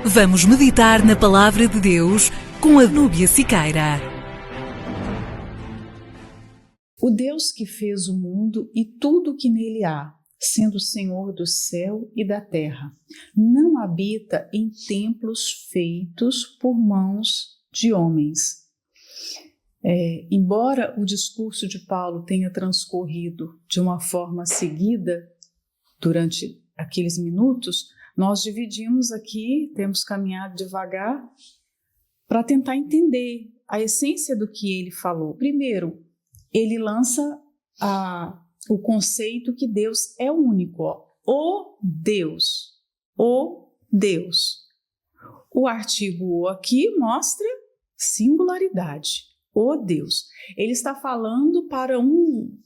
Vamos meditar na Palavra de Deus com a Núbia Siqueira. O Deus que fez o mundo e tudo o que nele há, sendo o Senhor do céu e da terra, não habita em templos feitos por mãos de homens. Embora o discurso de Paulo tenha transcorrido de uma forma seguida durante aqueles minutos, nós dividimos aqui, temos caminhado devagar para tentar entender a essência do que ele falou. Primeiro, ele lança o conceito que Deus é único, o Deus, o Deus. O artigo o aqui mostra singularidade, o Deus. Ele está falando para um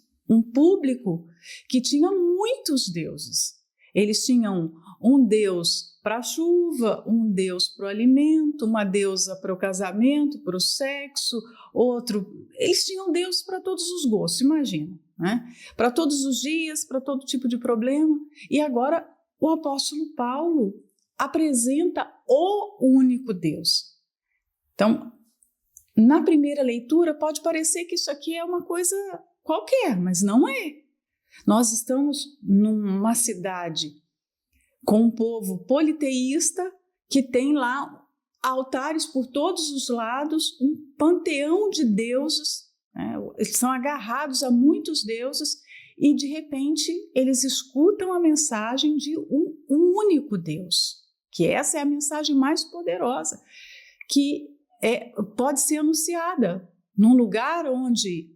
público que tinha muitos deuses. Eles tinham um deus para a chuva, um deus para o alimento, uma deusa para o casamento, para o sexo, outro. Eles tinham deus para todos os gostos, imagina, né? Para todos os dias, para todo tipo de problema. E agora o apóstolo Paulo apresenta o único Deus. Então, na primeira leitura pode parecer que isso aqui é uma coisa qualquer, mas não é. Nós estamos numa cidade com um povo politeísta que tem lá altares por todos os lados, um panteão de deuses, né? Eles são agarrados a muitos deuses e de repente eles escutam a mensagem de um único Deus, que essa é a mensagem mais poderosa, que pode ser anunciada num lugar onde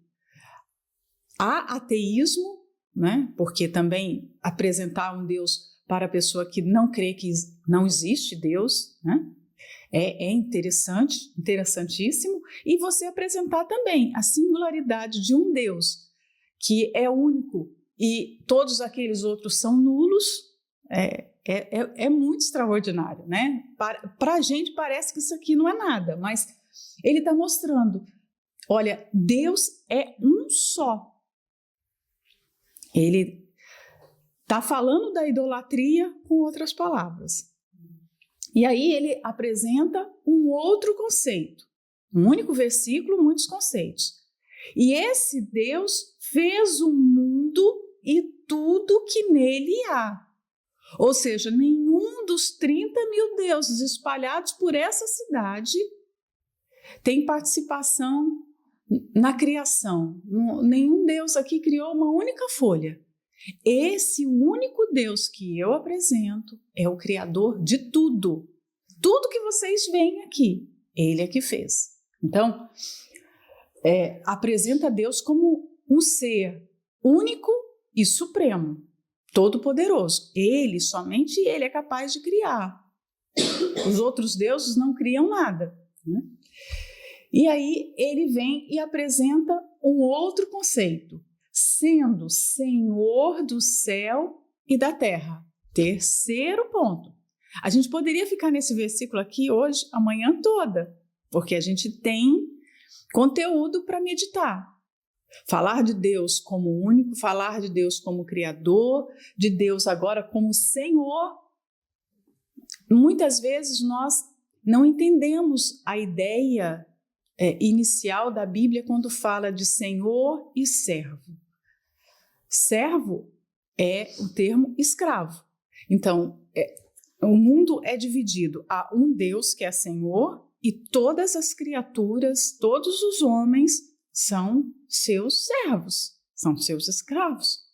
há ateísmo, né? Porque também apresentar um Deus para a pessoa que não crê que não existe Deus, né? É interessante, interessantíssimo, e você apresentar também a singularidade de um Deus que é único e todos aqueles outros são nulos, é muito extraordinário, né? Para a gente parece que isso aqui não é nada, mas ele está mostrando, olha, Deus é um só. Ele está falando da idolatria com outras palavras. E aí ele apresenta um outro conceito. Um único versículo, muitos conceitos. E esse Deus fez o mundo e tudo que nele há. Ou seja, nenhum dos 30.000 deuses espalhados por essa cidade tem participação na criação. Nenhum Deus aqui criou uma única folha. Esse único Deus que eu apresento é o Criador de tudo. Tudo que vocês veem aqui, Ele é que fez. Então, apresenta Deus como um ser único e supremo, todo-poderoso. Ele, somente Ele é capaz de criar. Os outros deuses não criam nada, né? E aí ele vem e apresenta um outro conceito, sendo Senhor do céu e da terra. Terceiro ponto. A gente poderia ficar nesse versículo aqui hoje, a manhã toda, porque a gente tem conteúdo para meditar. Falar de Deus como único, falar de Deus como Criador, de Deus agora como Senhor. Muitas vezes nós não entendemos a ideia inicial da Bíblia quando fala de Senhor e servo. Servo é o termo escravo. Então, o mundo é dividido a um Deus que é Senhor e todas as criaturas, todos os homens são seus servos, são seus escravos.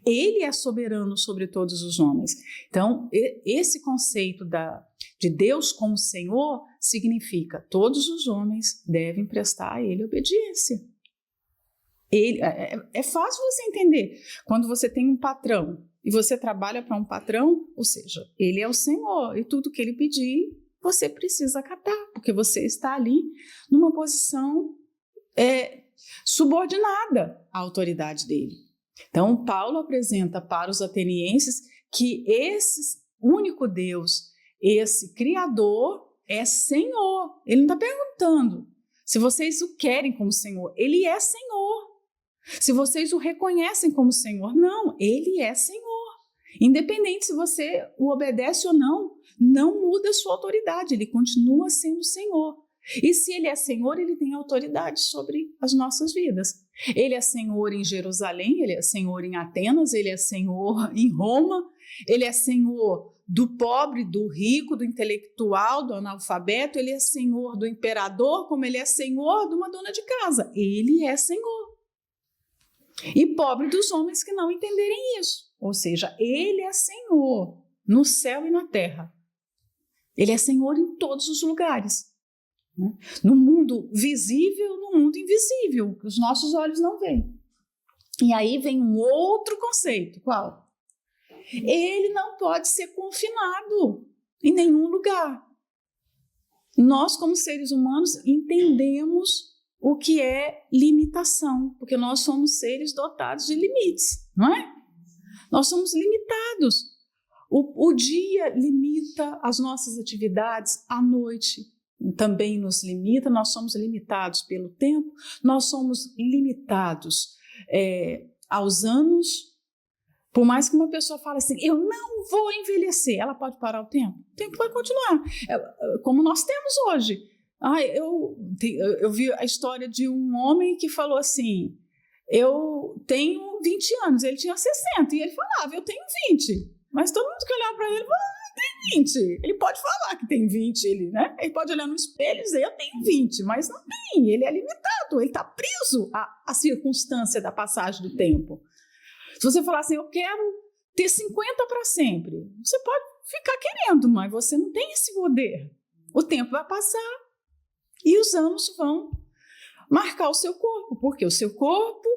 Ele é soberano sobre todos os homens. Então, esse conceito de Deus como Senhor significa todos os homens devem prestar a Ele obediência. É fácil você entender. Quando você tem um patrão e você trabalha para um patrão, ou seja, Ele é o Senhor e tudo que Ele pedir, você precisa acatar, porque você está ali numa posição subordinada à autoridade dele. Então, Paulo apresenta para os atenienses que esse único Deus, esse Criador, é Senhor. Ele não está perguntando se vocês o querem como Senhor. Ele é Senhor. Se vocês o reconhecem como Senhor. Não, Ele é Senhor. Independente se você o obedece ou não, não muda a sua autoridade, ele continua sendo Senhor. E se ele é Senhor, ele tem autoridade sobre as nossas vidas. Ele é Senhor em Jerusalém, ele é Senhor em Atenas, ele é Senhor em Roma, ele é Senhor do pobre, do rico, do intelectual, do analfabeto, ele é Senhor do imperador, como ele é Senhor de uma dona de casa. Ele é Senhor. E pobre dos homens que não entenderem isso. Ou seja, ele é Senhor no céu e na terra. Ele é Senhor em todos os lugares. No mundo visível, no mundo invisível, que os nossos olhos não veem. E aí vem um outro conceito. Qual? Ele não pode ser confinado em nenhum lugar. Nós, como seres humanos, entendemos o que é limitação, porque nós somos seres dotados de limites, não é? Nós somos limitados. O dia limita as nossas atividades, a noite também nos limita, nós somos limitados pelo tempo, nós somos limitados aos anos. Por mais que uma pessoa fale assim, eu não vou envelhecer, ela pode parar o tempo? O tempo vai continuar, como nós temos hoje. Eu vi a história de um homem que falou assim, eu tenho 20 anos, ele tinha 60, e ele falava, eu tenho 20. Mas todo mundo que olhava para ele, tem 20. Ele pode falar que tem 20, ele pode olhar no espelho e dizer, eu tenho 20, mas não tem, ele é limitado, ele está preso à circunstância da passagem do tempo. Se você falar assim, eu quero ter 50 para sempre, você pode ficar querendo, mas você não tem esse poder. O tempo vai passar e os anos vão marcar o seu corpo, porque o seu corpo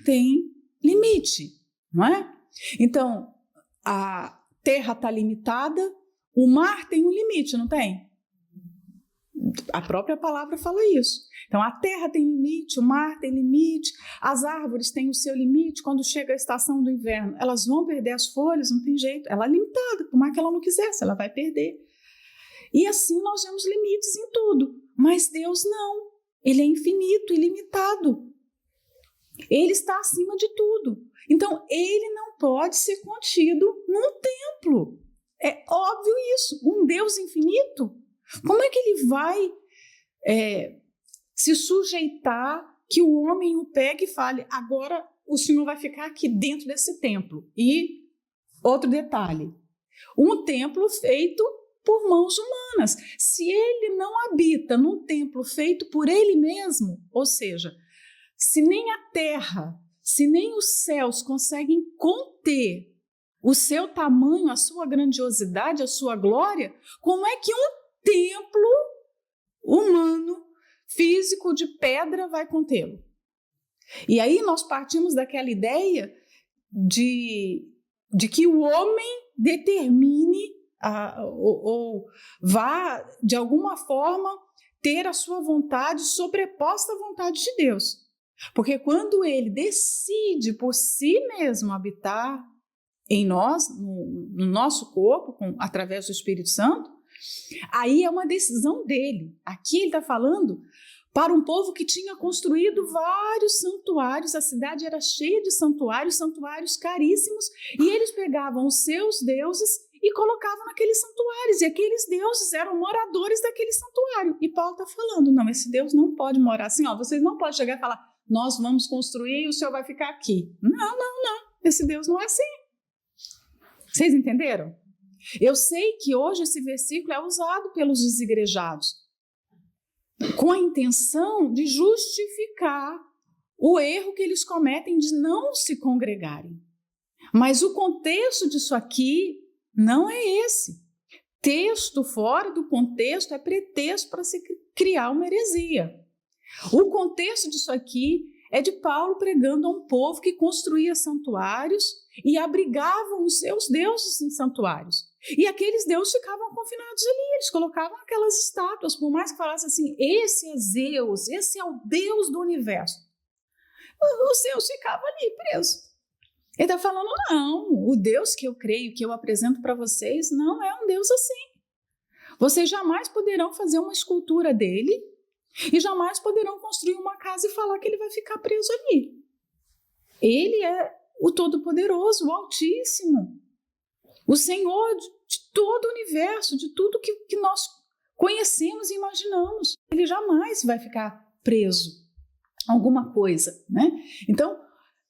tem limite, não é? Então, a terra está limitada, o mar tem um limite, não tem? A própria palavra fala isso. Então, a terra tem limite, o mar tem limite, as árvores têm o seu limite. Quando chega a estação do inverno, elas vão perder as folhas, não tem jeito. Ela é limitada, por mais que ela não quisesse, ela vai perder. E assim nós temos limites em tudo. Mas Deus não. Ele é infinito, ilimitado. Ele está acima de tudo. Então, ele não pode ser contido num templo. É óbvio isso. Um Deus infinito, como é que ele vai se sujeitar que o homem o pegue e fale, agora o Senhor vai ficar aqui dentro desse templo? E outro detalhe, um templo feito por mãos humanas. Se ele não habita num templo feito por ele mesmo, ou seja, se nem a terra, se nem os céus conseguem conter o seu tamanho, a sua grandiosidade, a sua glória, como é que um templo humano, físico, de pedra, vai contê-lo? E aí nós partimos daquela ideia de que o homem determine ou vá, de alguma forma, ter a sua vontade sobreposta à vontade de Deus. Porque quando ele decide por si mesmo habitar em nós, no nosso corpo, através do Espírito Santo, aí é uma decisão dele. Aqui ele está falando para um povo que tinha construído vários santuários, a cidade era cheia de santuários, santuários caríssimos, e eles pegavam os seus deuses e colocavam naqueles santuários, e aqueles deuses eram moradores daquele santuário. E Paulo está falando, não, esse Deus não pode morar assim, vocês não podem chegar e falar, nós vamos construir e o Senhor vai ficar aqui. Não, esse Deus não é assim. Vocês entenderam? Eu sei que hoje esse versículo é usado pelos desigrejados com a intenção de justificar o erro que eles cometem de não se congregarem. Mas o contexto disso aqui não é esse. Texto fora do contexto é pretexto para se criar uma heresia. O contexto disso aqui é de Paulo pregando a um povo que construía santuários e abrigavam os seus deuses em santuários. E aqueles deuses ficavam confinados ali, eles colocavam aquelas estátuas, por mais que falasse assim, esse é Zeus, esse é o Deus do universo. Os Zeus ficavam ali presos. Ele está falando, não, o Deus que eu creio, que eu apresento para vocês, não é um Deus assim. Vocês jamais poderão fazer uma escultura dele e jamais poderão construir uma casa e falar que ele vai ficar preso ali. Ele é o Todo-Poderoso, o Altíssimo. o Senhor de todo o universo, de tudo que nós conhecemos e imaginamos. Ele jamais vai ficar preso a alguma coisa, né? Então,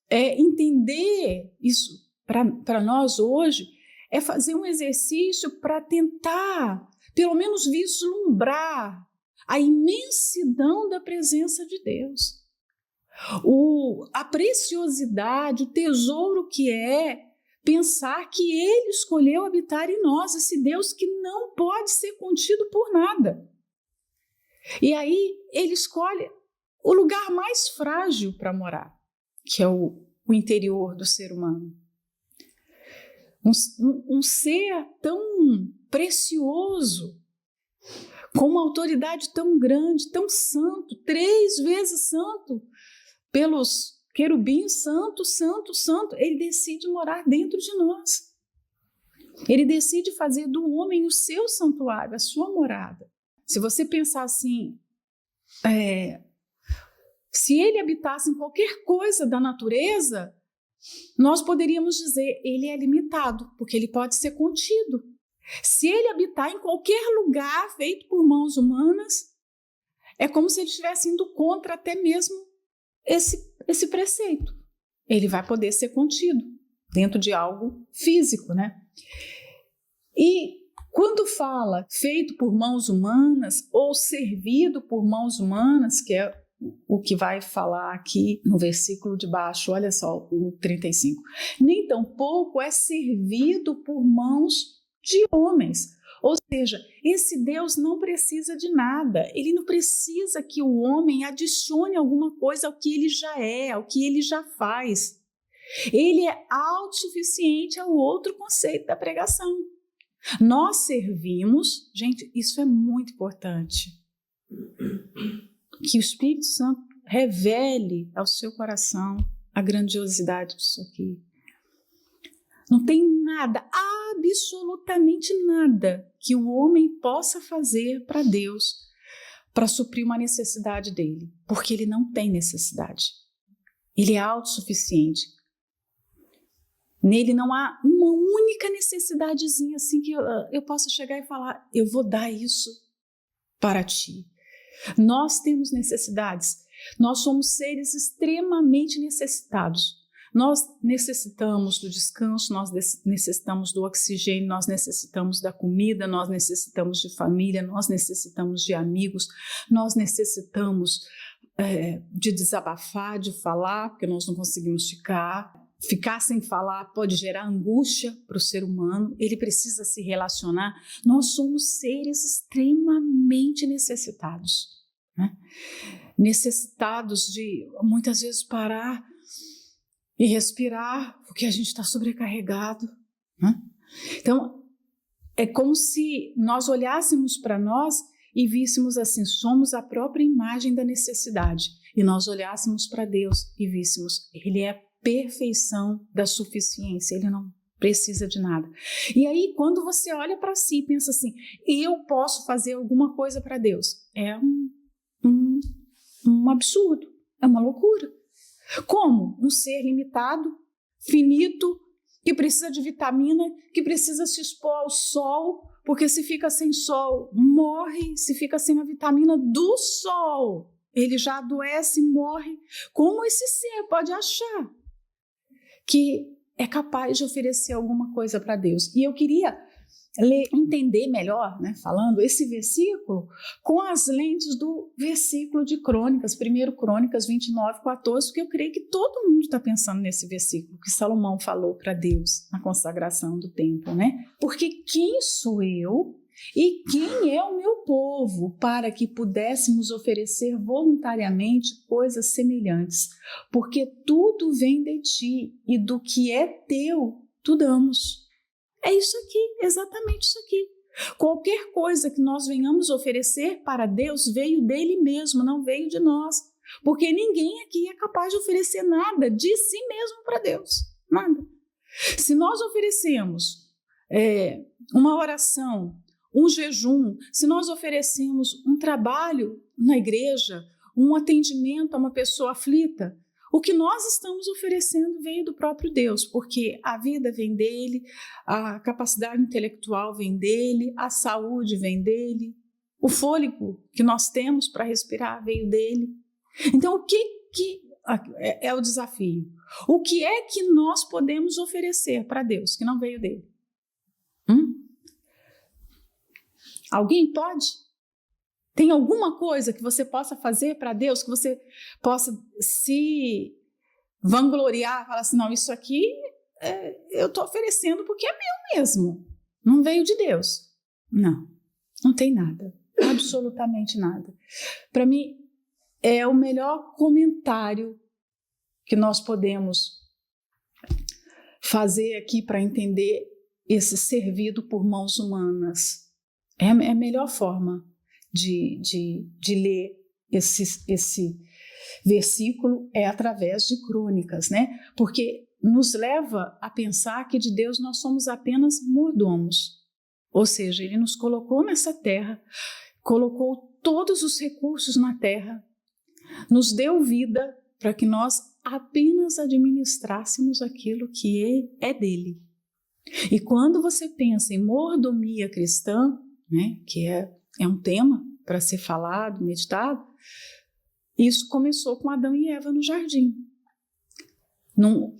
entender isso para nós hoje é fazer um exercício para tentar, pelo menos, vislumbrar a imensidão da presença de Deus. A preciosidade, o tesouro que é pensar que Ele escolheu habitar em nós, esse Deus que não pode ser contido por nada. E aí Ele escolhe o lugar mais frágil para morar, que é o interior do ser humano. Um ser tão precioso, com uma autoridade tão grande, tão santo, 3 vezes santo, pelos querubins, santo, santo, santo, ele decide morar dentro de nós. Ele decide fazer do homem o seu santuário, a sua morada. Se você pensar assim, se ele habitasse em qualquer coisa da natureza, nós poderíamos dizer, ele é limitado, porque ele pode ser contido. Se ele habitar em qualquer lugar feito por mãos humanas, é como se ele estivesse indo contra até mesmo esse preceito. Ele vai poder ser contido dentro de algo físico, né? E quando fala feito por mãos humanas ou servido por mãos humanas, que é o que vai falar aqui no versículo de baixo, olha só, o 35. Nem tampouco é servido por mãos de homens. Ou seja, esse Deus não precisa de nada. Ele não precisa que o homem adicione alguma coisa ao que ele já é, ao que ele já faz. Ele é autossuficiente ao outro conceito da pregação. Nós servimos, gente, isso é muito importante. Que o Espírito Santo revele ao seu coração a grandiosidade disso aqui. Não tem nada, absolutamente nada, que o homem possa fazer para Deus para suprir uma necessidade dele, porque ele não tem necessidade. Ele é autossuficiente. Nele não há uma única necessidadezinha assim que eu possa chegar e falar, eu vou dar isso para ti. Nós temos necessidades, nós somos seres extremamente necessitados. Nós necessitamos do descanso, nós necessitamos do oxigênio, nós necessitamos da comida, nós necessitamos de família, nós necessitamos de amigos, nós necessitamos de desabafar, de falar, porque nós não conseguimos ficar. Ficar sem falar pode gerar angústia para o ser humano, ele precisa se relacionar. Nós somos seres extremamente necessitados, né? Necessitados de, muitas vezes, parar e respirar, porque a gente está sobrecarregado, né? Então, é como se nós olhássemos para nós e víssemos assim, somos a própria imagem da necessidade. E nós olhássemos para Deus e víssemos, Ele é a perfeição da suficiência, Ele não precisa de nada. E aí, quando você olha para si e pensa assim, eu posso fazer alguma coisa para Deus, é um absurdo, é uma loucura. Como? Um ser limitado, finito, que precisa de vitamina, que precisa se expor ao sol, porque se fica sem sol, morre, se fica sem a vitamina do sol, ele já adoece e morre. Como esse ser pode achar que é capaz de oferecer alguma coisa para Deus? E eu queria entender melhor, né, falando esse versículo com as lentes do versículo de Crônicas, 1 Crônicas 29:14, porque eu creio que todo mundo está pensando nesse versículo que Salomão falou para Deus na consagração do templo, né? Porque quem sou eu e quem é o meu povo para que pudéssemos oferecer voluntariamente coisas semelhantes? Porque tudo vem de ti e do que é teu, tu damos. É isso aqui, exatamente isso aqui. Qualquer coisa que nós venhamos oferecer para Deus veio dele mesmo, não veio de nós. Porque ninguém aqui é capaz de oferecer nada de si mesmo para Deus. Nada. Se nós oferecemos uma oração, um jejum, se nós oferecemos um trabalho na igreja, um atendimento a uma pessoa aflita, o que nós estamos oferecendo veio do próprio Deus, porque a vida vem dele, a capacidade intelectual vem dele, a saúde vem dele, o fôlego que nós temos para respirar veio dele. Então, o que é o desafio? O que é que nós podemos oferecer para Deus que não veio dele? Alguém pode? Tem alguma coisa que você possa fazer para Deus, que você possa se vangloriar, falar assim, não, isso aqui eu estou oferecendo porque é meu mesmo, não veio de Deus. Não tem nada, absolutamente nada. Para mim, é o melhor comentário que nós podemos fazer aqui para entender esse servido por mãos humanas. É a melhor forma de ler esse versículo é através de crônicas, né? Porque nos leva a pensar que de Deus nós somos apenas mordomos. Ou seja, Ele nos colocou nessa terra, colocou todos os recursos na terra, nos deu vida para que nós apenas administrássemos aquilo que é dele. E quando você pensa em mordomia cristã, né, que é um tema para ser falado, meditado, isso começou com Adão e Eva no jardim.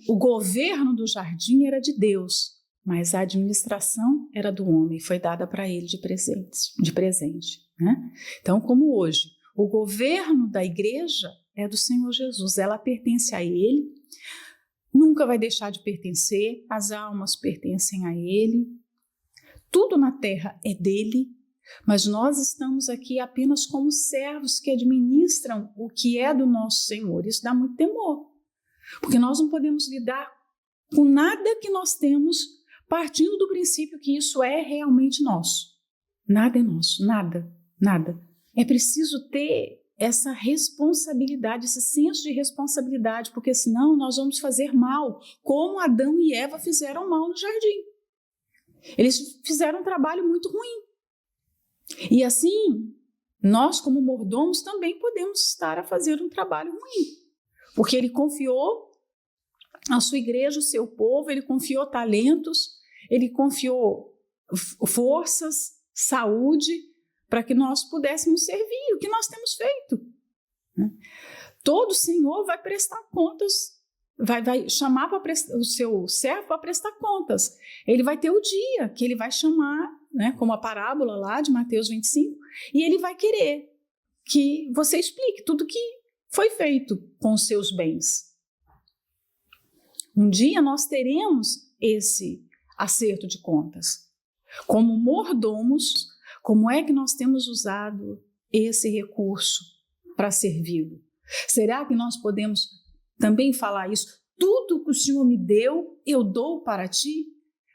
O governo do jardim era de Deus, mas a administração era do homem, foi dada para ele de presente. Né? Então, como hoje, o governo da igreja é do Senhor Jesus, ela pertence a Ele, nunca vai deixar de pertencer, as almas pertencem a Ele, tudo na terra é dele, mas nós estamos aqui apenas como servos que administram o que é do nosso Senhor. Isso dá muito temor, porque nós não podemos lidar com nada que nós temos partindo do princípio que isso é realmente nosso. Nada é nosso, nada. É preciso ter essa responsabilidade, esse senso de responsabilidade, porque senão nós vamos fazer mal, como Adão e Eva fizeram mal no jardim. Eles fizeram um trabalho muito ruim. E assim, nós como mordomos também podemos estar a fazer um trabalho ruim, porque Ele confiou a sua igreja, o seu povo, Ele confiou talentos, Ele confiou forças, saúde, para que nós pudéssemos servir o que nós temos feito. Todo Senhor vai prestar contas, vai chamar o seu servo para prestar contas. Ele vai ter o dia que ele vai chamar, né, como a parábola lá de Mateus 25, e ele vai querer que você explique tudo que foi feito com os seus bens. Um dia nós teremos esse acerto de contas. Como mordomos, como é que nós temos usado esse recurso para servi-lo? Será que nós podemos também falar isso? Tudo que o Senhor me deu, eu dou para ti?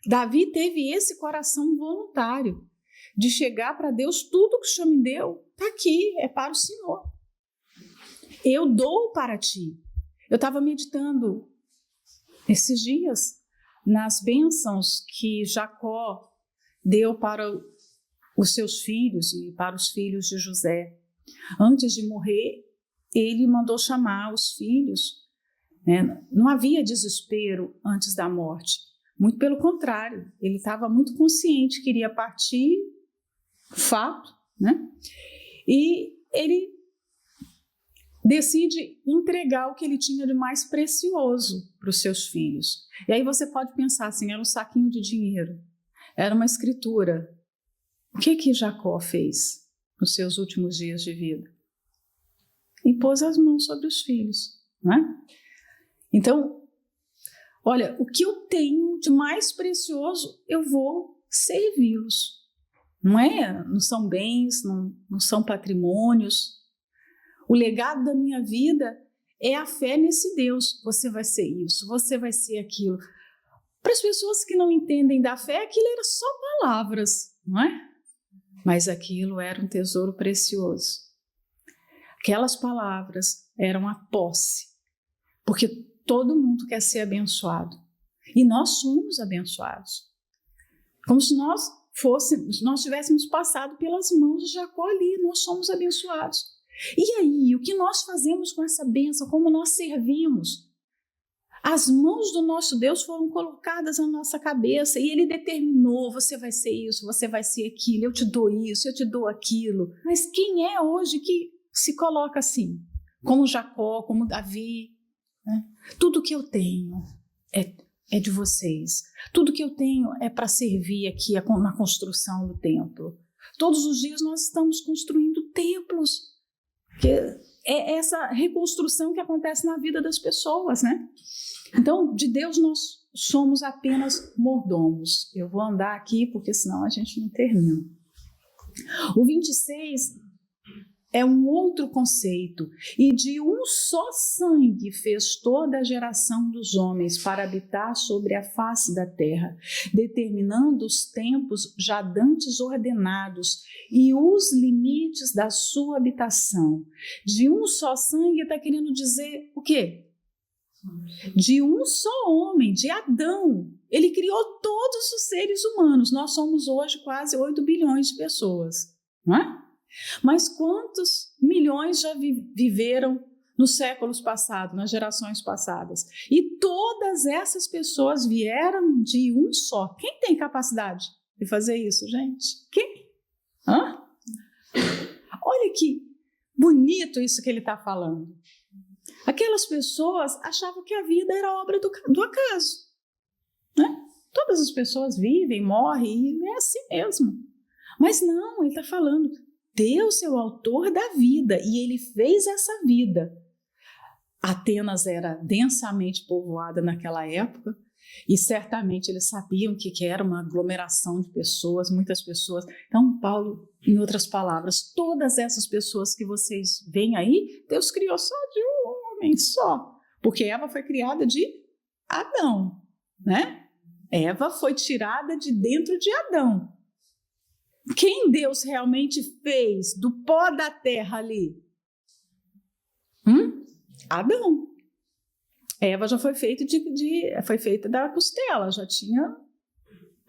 Davi teve esse coração voluntário de chegar para Deus, tudo que o Senhor me deu, está aqui, é para o Senhor. Eu dou para ti. Eu estava meditando esses dias nas bênçãos que Jacó deu para os seus filhos e para os filhos de José. Antes de morrer, ele mandou chamar os filhos. Né? Não havia desespero antes da morte. Muito pelo contrário, ele estava muito consciente que iria partir, fato, né? E ele decide entregar o que ele tinha de mais precioso para os seus filhos. E aí você pode pensar assim, era um saquinho de dinheiro, era uma escritura. O que Jacó fez nos seus últimos dias de vida? E pôs as mãos sobre os filhos, né? Então, olha, o que eu tenho de mais precioso, eu vou servi-los. Não são bens, não são patrimônios. O legado da minha vida é a fé nesse Deus. Você vai ser isso, você vai ser aquilo. Para as pessoas que não entendem da fé, aquilo era só palavras, não é? Mas aquilo era um tesouro precioso. Aquelas palavras eram a posse, porque todo mundo quer ser abençoado. E nós somos abençoados. Como se nós tivéssemos passado pelas mãos de Jacó ali, nós somos abençoados. E aí, o que nós fazemos com essa bênção? Como nós servimos? As mãos do nosso Deus foram colocadas na nossa cabeça e Ele determinou, você vai ser isso, você vai ser aquilo, eu te dou isso, eu te dou aquilo. Mas quem é hoje que se coloca assim? Como Jacó, como Davi, né? Tudo que eu tenho é de vocês. Tudo que eu tenho é para servir aqui na construção do templo. Todos os dias nós estamos construindo templos. Que é essa reconstrução que acontece na vida das pessoas, né? Então, de Deus nós somos apenas mordomos. Eu vou andar aqui porque senão a gente não termina. O 26 é um outro conceito. E de um só sangue fez toda a geração dos homens para habitar sobre a face da terra, determinando os tempos já dantes ordenados e os limites da sua habitação. De um só sangue está querendo dizer o quê? De um só homem, de Adão. Ele criou todos os seres humanos. Nós somos hoje quase 8 bilhões de pessoas, não é? Mas quantos milhões já viveram nos séculos passados, nas gerações passadas? E todas essas pessoas vieram de um só. Quem tem capacidade de fazer isso, gente? Quem? Hã? Olha que bonito isso que ele está falando. Aquelas pessoas achavam que a vida era obra do acaso, né? Todas as pessoas vivem, morrem, e é assim mesmo. Mas não, ele está falando, Deus é o autor da vida e ele fez essa vida. Atenas era densamente povoada naquela época e certamente eles sabiam que era uma aglomeração de pessoas, muitas pessoas. Então, Paulo, em outras palavras, todas essas pessoas que vocês veem aí, Deus criou só de um homem só, porque Eva foi criada de Adão, né? Eva foi tirada de dentro de Adão. Quem Deus realmente fez do pó da terra ali? Adão. Eva já foi feita foi feita da costela, já tinha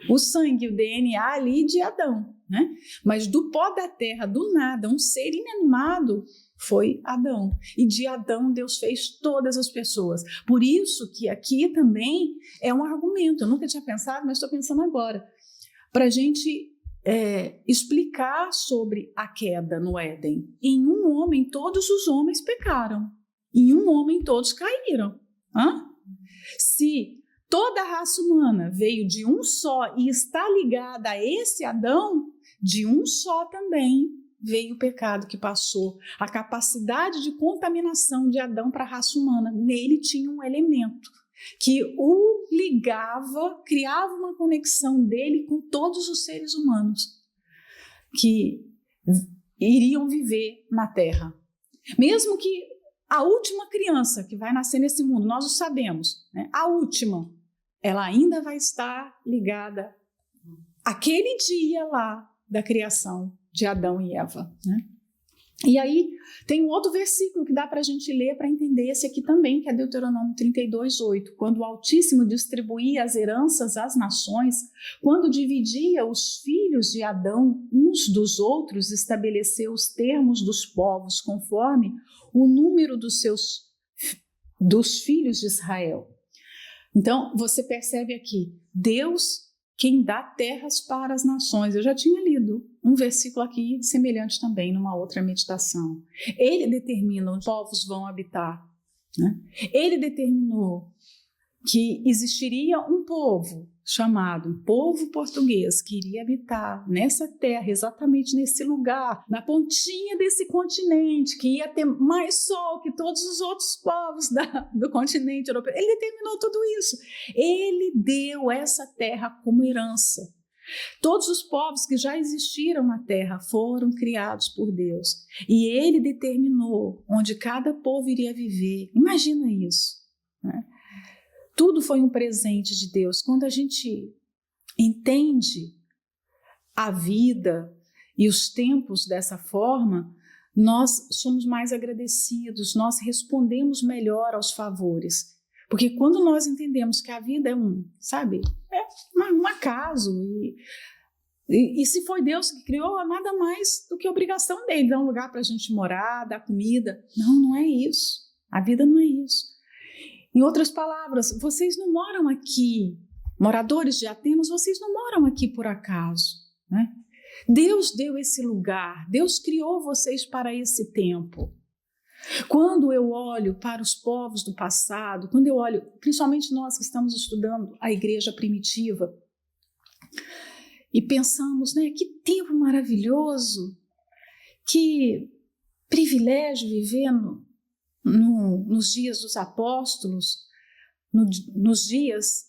o sangue, o DNA ali de Adão, né? Mas do pó da terra, do nada, um ser inanimado foi Adão. E de Adão Deus fez todas as pessoas. Por isso que aqui também é um argumento. Eu nunca tinha pensado, mas estou pensando agora. Para a gente explicar sobre a queda no Éden. Em um homem, todos os homens pecaram. Em um homem, todos caíram. Se toda a raça humana veio de um só e está ligada a esse Adão, de um só também veio o pecado que passou. A capacidade de contaminação de Adão para a raça humana, nele tinha um elemento que o ligava, criava uma conexão dele com todos os seres humanos que iriam viver na Terra. Mesmo que a última criança que vai nascer nesse mundo, nós o sabemos, né? A última, ela ainda vai estar ligada àquele dia lá da criação de Adão e Eva, né? E aí tem um outro versículo que dá para a gente ler para entender esse aqui também, que é Deuteronômio 32:8, quando o Altíssimo distribuía as heranças às nações, quando dividia os filhos de Adão uns dos outros, estabeleceu os termos dos povos conforme o número dos filhos de Israel. Então você percebe aqui, Deus quem dá terras para as nações. Eu já tinha lido um versículo aqui semelhante também numa outra meditação. Ele determina onde os povos vão habitar, né? Ele determinou que existiria um povo chamado povo português que iria habitar nessa terra, exatamente nesse lugar, na pontinha desse continente, que ia ter mais sol que todos os outros povos do continente europeu. Ele determinou tudo isso. Ele deu essa terra como herança. Todos os povos que já existiram na terra foram criados por Deus. E ele determinou onde cada povo iria viver. Imagina isso, né? Tudo foi um presente de Deus. Quando a gente entende a vida e os tempos dessa forma, nós somos mais agradecidos, nós respondemos melhor aos favores. Porque quando nós entendemos que a vida é um acaso, e E se foi Deus que criou, nada mais do que obrigação dele, dar um lugar para a gente morar, dar comida. Não, não é isso. A vida não é isso. Em outras palavras, vocês não moram aqui, moradores de Atenas, vocês não moram aqui por acaso, né? Deus deu esse lugar, Deus criou vocês para esse tempo. Quando eu olho para os povos do passado, quando eu olho, principalmente nós que estamos estudando a igreja primitiva, e pensamos, né, que tempo maravilhoso, que privilégio viver nos dias dos apóstolos, nos dias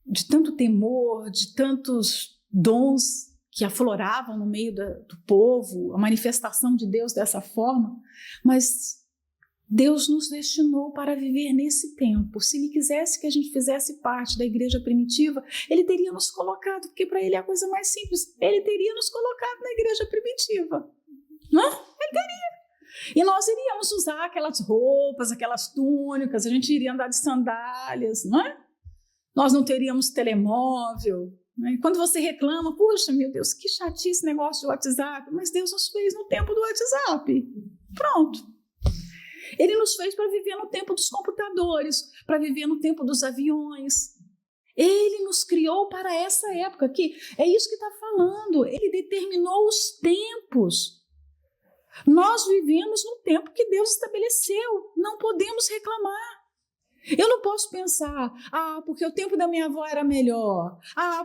de tanto temor, de tantos dons que afloravam no meio do povo, a manifestação de Deus dessa forma, mas Deus nos destinou para viver nesse tempo. Se Ele quisesse que a gente fizesse parte da igreja primitiva, Ele teria nos colocado, porque para Ele é a coisa mais simples, Ele teria nos colocado na igreja primitiva, não é? Ele teria. E nós iríamos usar aquelas roupas, aquelas túnicas, a gente iria andar de sandálias, não é? Nós não teríamos telemóvel. Né? Quando você reclama, puxa, meu Deus, que chatice esse negócio de WhatsApp, mas Deus nos fez no tempo do WhatsApp. Pronto. Ele nos fez para viver no tempo dos computadores, para viver no tempo dos aviões. Ele nos criou para essa época aqui. É isso que está falando. Ele determinou os tempos. Nós vivemos no tempo que Deus estabeleceu. Não podemos reclamar. Eu não posso pensar, porque o tempo da minha avó era melhor.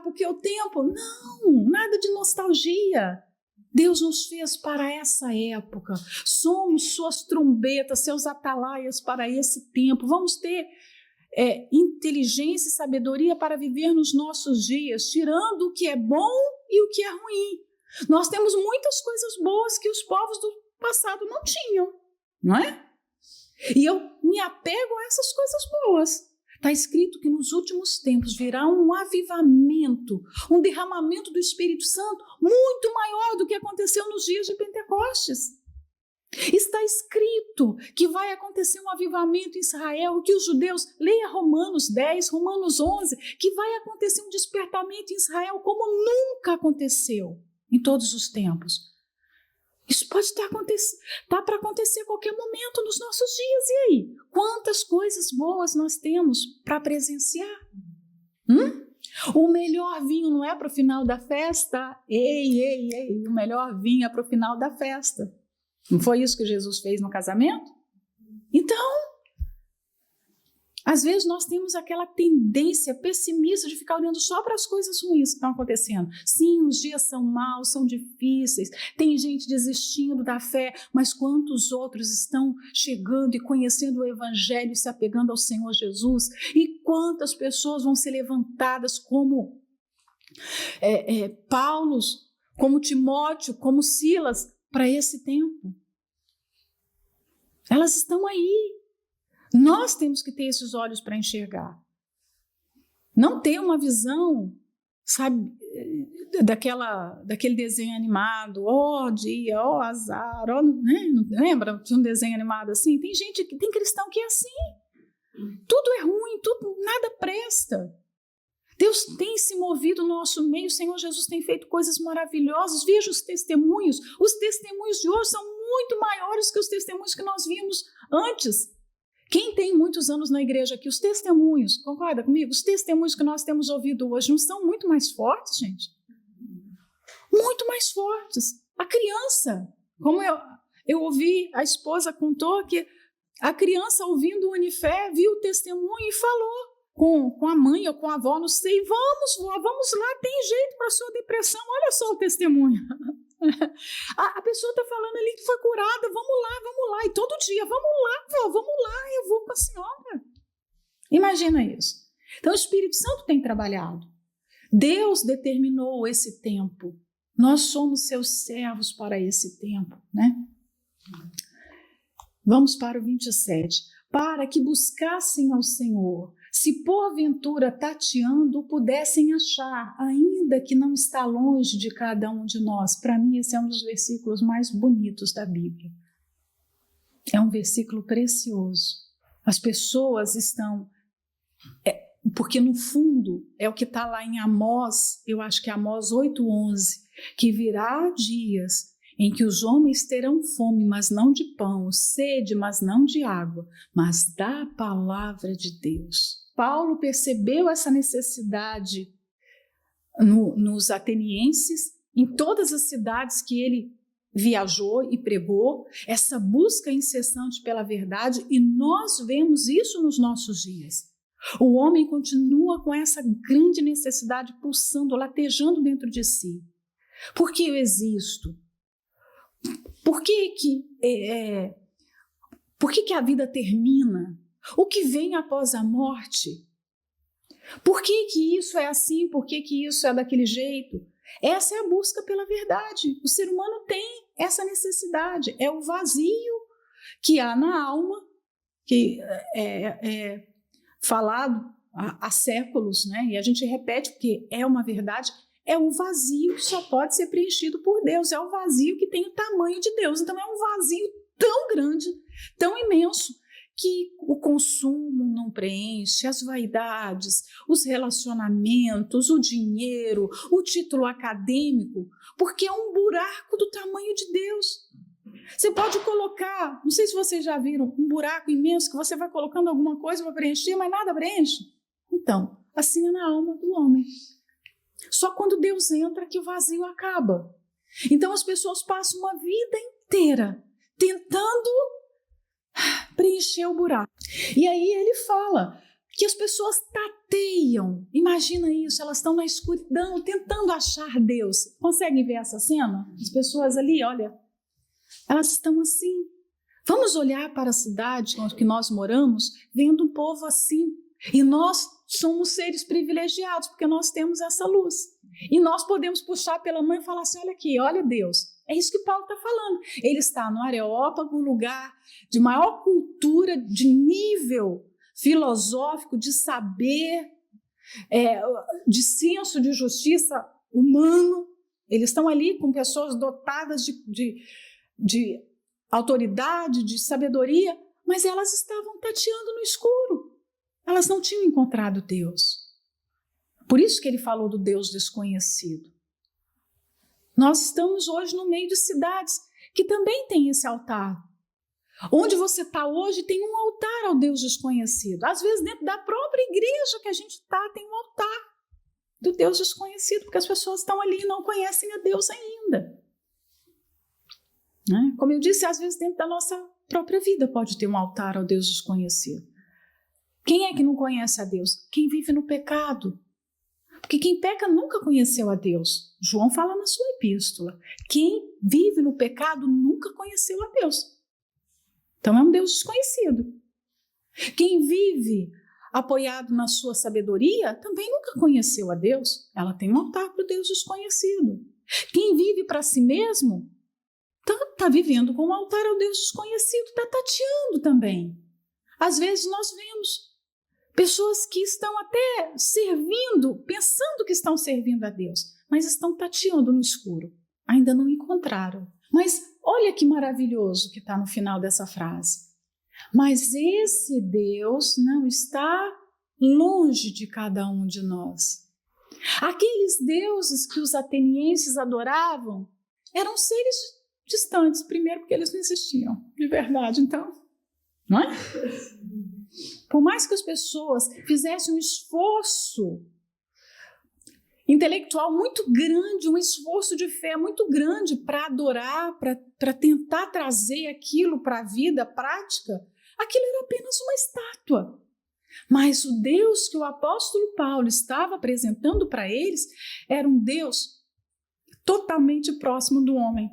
Porque o tempo... Não, nada de nostalgia. Deus nos fez para essa época. Somos suas trombetas, seus atalaias para esse tempo. Vamos ter inteligência e sabedoria para viver nos nossos dias, tirando o que é bom e o que é ruim. Nós temos muitas coisas boas que os povos do passado não tinham, não é? E eu me apego a essas coisas boas. Está escrito que nos últimos tempos virá um avivamento, um derramamento do Espírito Santo muito maior do que aconteceu nos dias de Pentecostes. Está escrito que vai acontecer um avivamento em Israel, que os judeus, leia Romanos 10, Romanos 11, que vai acontecer um despertamento em Israel como nunca aconteceu em todos os tempos. Isso pode estar para acontecer a qualquer momento nos nossos dias. E aí? Quantas coisas boas nós temos para presenciar? O melhor vinho não é para o final da festa? Ei, o melhor vinho é para o final da festa. Não foi isso que Jesus fez no casamento? Então, às vezes nós temos aquela tendência pessimista de ficar olhando só para as coisas ruins que estão acontecendo. Sim, os dias são maus, são difíceis, tem gente desistindo da fé, mas quantos outros estão chegando e conhecendo o Evangelho e se apegando ao Senhor Jesus? E quantas pessoas vão ser levantadas como Paulo, como Timóteo, como Silas, para esse tempo? Elas estão aí. Nós temos que ter esses olhos para enxergar. Não ter uma visão, sabe, daquele desenho animado, dia, azar, né? Lembra de um desenho animado assim? Tem cristão que é assim. Tudo é ruim, nada presta. Deus tem se movido no nosso meio, o Senhor Jesus tem feito coisas maravilhosas. Veja os testemunhos. Os testemunhos de hoje são muito maiores que os testemunhos que nós vimos antes. Quem tem muitos anos na igreja aqui, os testemunhos, concorda comigo? Os testemunhos que nós temos ouvido hoje não são muito mais fortes, gente? Muito mais fortes. A criança, como eu ouvi, a esposa contou que a criança ouvindo o Unifé, viu o testemunho e falou com a mãe ou com a avó, não sei, vamos lá, tem jeito para a sua depressão, olha só o testemunho. A pessoa está falando ali que foi curada, vamos lá, e todo dia, vamos lá, eu vou com a senhora. Imagina isso. Então o Espírito Santo tem trabalhado. Deus determinou esse tempo. Nós somos seus servos para esse tempo, né? Vamos para o 27. Para que buscassem ao Senhor, se porventura tateando pudessem achar, ainda que não está longe de cada um de nós. Para mim, esse é um dos versículos mais bonitos da Bíblia. É um versículo precioso. As pessoas estão porque no fundo é o que está lá em Amós, eu acho que é Amós 8:11, que virá dias em que os homens terão fome, mas não de pão, sede, mas não de água, mas da palavra de Deus. Paulo percebeu essa necessidade nos atenienses, em todas as cidades que ele viajou e pregou, essa busca incessante pela verdade, e nós vemos isso nos nossos dias. O homem continua com essa grande necessidade pulsando, latejando dentro de si. Por que eu existo? Por que a vida termina? O que vem após a morte? Por que isso é assim? Por que isso é daquele jeito? Essa é a busca pela verdade. O ser humano tem essa necessidade. É o vazio que há na alma, que é falado há séculos, né? E a gente repete porque é uma verdade. É o vazio que só pode ser preenchido por Deus. É o vazio que tem o tamanho de Deus. Então é um vazio tão grande, tão imenso, que o consumo não preenche, as vaidades, os relacionamentos, o dinheiro, o título acadêmico, porque é um buraco do tamanho de Deus. Você pode colocar, não sei se vocês já viram, um buraco imenso que você vai colocando alguma coisa para preencher, mas nada preenche. Então, assim é na alma do homem. Só quando Deus entra que o vazio acaba. Então as pessoas passam uma vida inteira tentando preencher o buraco. E aí ele fala que as pessoas tateiam. Imagina isso, elas estão na escuridão tentando achar Deus. Conseguem ver essa cena? As pessoas ali, olha, elas estão assim. Vamos olhar para a cidade onde nós moramos, vendo um povo assim. E nós somos seres privilegiados, porque nós temos essa luz. E nós podemos puxar pela mão e falar assim, olha aqui, olha Deus. É isso que Paulo está falando. Ele está no Areópago, um lugar de maior cultura, de nível filosófico, de saber, de senso de justiça humano. Eles estão ali com pessoas dotadas de autoridade, de sabedoria, mas elas estavam tateando no escuro. Elas não tinham encontrado Deus. Por isso que ele falou do Deus desconhecido. Nós estamos hoje no meio de cidades que também têm esse altar. Onde você está hoje tem um altar ao Deus desconhecido. Às vezes dentro da própria igreja que a gente está tem um altar do Deus desconhecido, porque as pessoas estão ali e não conhecem a Deus ainda. Né? Como eu disse, às vezes dentro da nossa própria vida pode ter um altar ao Deus desconhecido. Quem é que não conhece a Deus? Quem vive no pecado. Porque quem peca nunca conheceu a Deus. João fala na sua epístola. Quem vive no pecado nunca conheceu a Deus. Então é um Deus desconhecido. Quem vive apoiado na sua sabedoria também nunca conheceu a Deus. Ela tem um altar para o Deus desconhecido. Quem vive para si mesmo está vivendo com um altar ao Deus desconhecido, está tateando também. Às vezes nós vemos pessoas que estão até servindo, pensando que estão servindo a Deus, mas estão tateando no escuro. Ainda não encontraram. Mas olha que maravilhoso que está no final dessa frase. Mas esse Deus não está longe de cada um de nós. Aqueles deuses que os atenienses adoravam eram seres distantes, primeiro porque eles não existiam, de verdade, então, não é? Por mais que as pessoas fizessem um esforço intelectual muito grande, um esforço de fé muito grande para adorar, para tentar trazer aquilo para a vida prática, aquilo era apenas uma estátua. Mas o Deus que o apóstolo Paulo estava apresentando para eles era um Deus totalmente próximo do homem.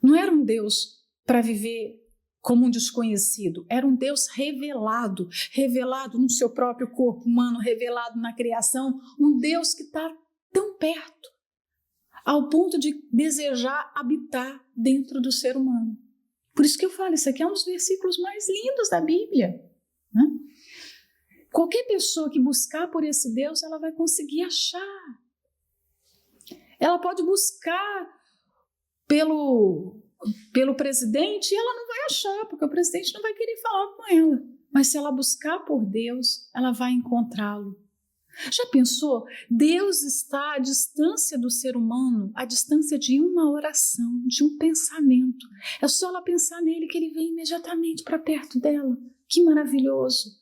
Não era um Deus para viver como um desconhecido, era um Deus revelado, revelado no seu próprio corpo humano, revelado na criação, um Deus que está tão perto, ao ponto de desejar habitar dentro do ser humano. Por isso que eu falo, isso aqui é um dos versículos mais lindos da Bíblia. Né? Qualquer pessoa que buscar por esse Deus, ela vai conseguir achar. Ela pode buscar pelo presidente, ela não vai achar, porque o presidente não vai querer falar com ela. Mas se ela buscar por Deus, ela vai encontrá-lo. Já pensou? Deus está à distância do ser humano, à distância de uma oração, de um pensamento. É só ela pensar nele que ele vem imediatamente para perto dela. Que maravilhoso!